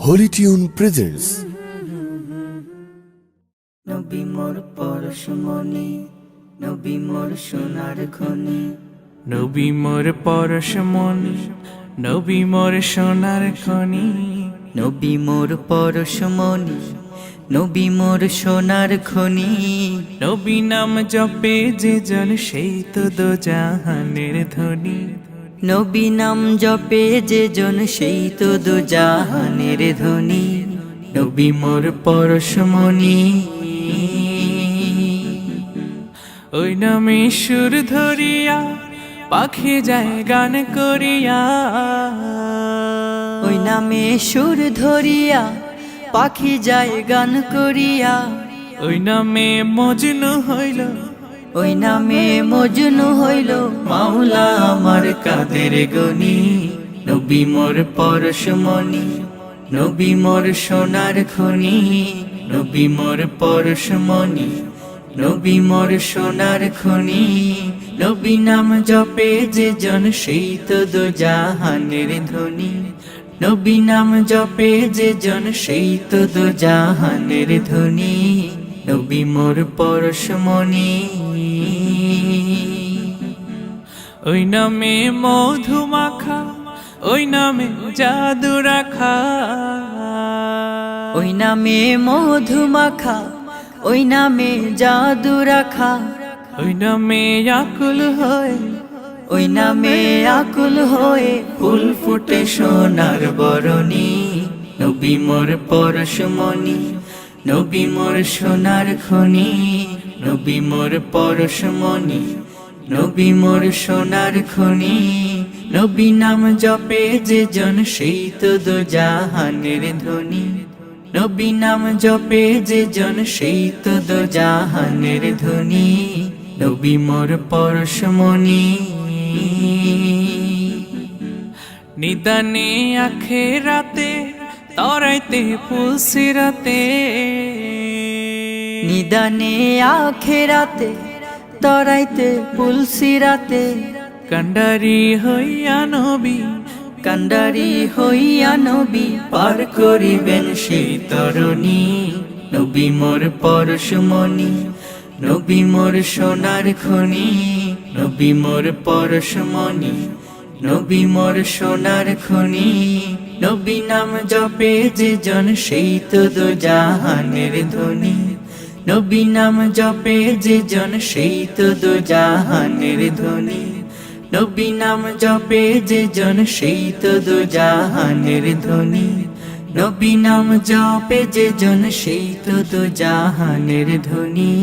Holi tune presents. নবী মোর পরশমণি, নবী মোর সোনার খনি, নবী মোর পরশমণি, নবী মোর সোনার খনি। নবী মোর পরশমণি, নবী মোর সোনার খনি। নবী নাম জপে যে জন সেই তো দো জাহানের ধ্বনি। নবী নাম জপে যে জন সেই তো দু জাহানের ধ্বনি। নবী মোর পরশমণি, ওই নামে সুর ধরিয়া পাখি যায় গান করিয়া। ওই নামে সুর ধরিয়া পাখি যায় গান করিয়া। ওই নামে মজনু হইল, ওই নামে মজনু হইল মাওলা আমার কাদের গনি। নবী মোর পরশমণি, নবী মোর সোনার খনি। নবী মোর পরশমণি, নবী মোর সোনার খনি। নবী নাম জপে যে জন সেই তো দো জাহানের ধ্বনি। নবী নাম জপে যে জন সেই তো দো জাহানের ধ্বনি। নবী মোর পরশমণি, ওই নামে মধু মাখা, ওই নামে জাদু রাখা। ওই নামে মধু মাখা, ওই নামে জাদু রাখা। ওই নামে আকুল হয়, ওই নামে আকুল হয়ে ফুল ফুটে সোনার বরণী। নবী মোর পরশমণি, নবী মোর সোনার খনি। নবী মোর পরশমণি, নবী মোর সোনার খনি। নবী নাম জপে যে জন সেই তো দো জাহানের ধ্বনি। নবী নাম জপে যে জন সেই তো দো জাহানের ধ্বনি। নবী মোর পরশমণি, নিদানে আখেরাতে তরাইতে পুলসিরাতে। নিদানে আখেরাতে তরাইতে পুলসিরাতে। কান্ডারি হইয়া নবী, কান্ডারি হইয়া নবী পার করিবেন সেই তরণী। নবী মোর পরশমণি, নবী মোর সোনার খনি। নবী মোর পরশমণি, নবী মোর সোনার খনি। নবী নাম জপে যে জন সেই তো দো জাহানের ধ্বনি। নবী নাম জপে যে জন সেই তো দো জাহানের ধ্বনি। নবী নাম জপে যে জন সেই তো দো জাহানের ধ্বনি। নবী নাম জপে যে জন সেই তো দো জাহানের ধ্বনি।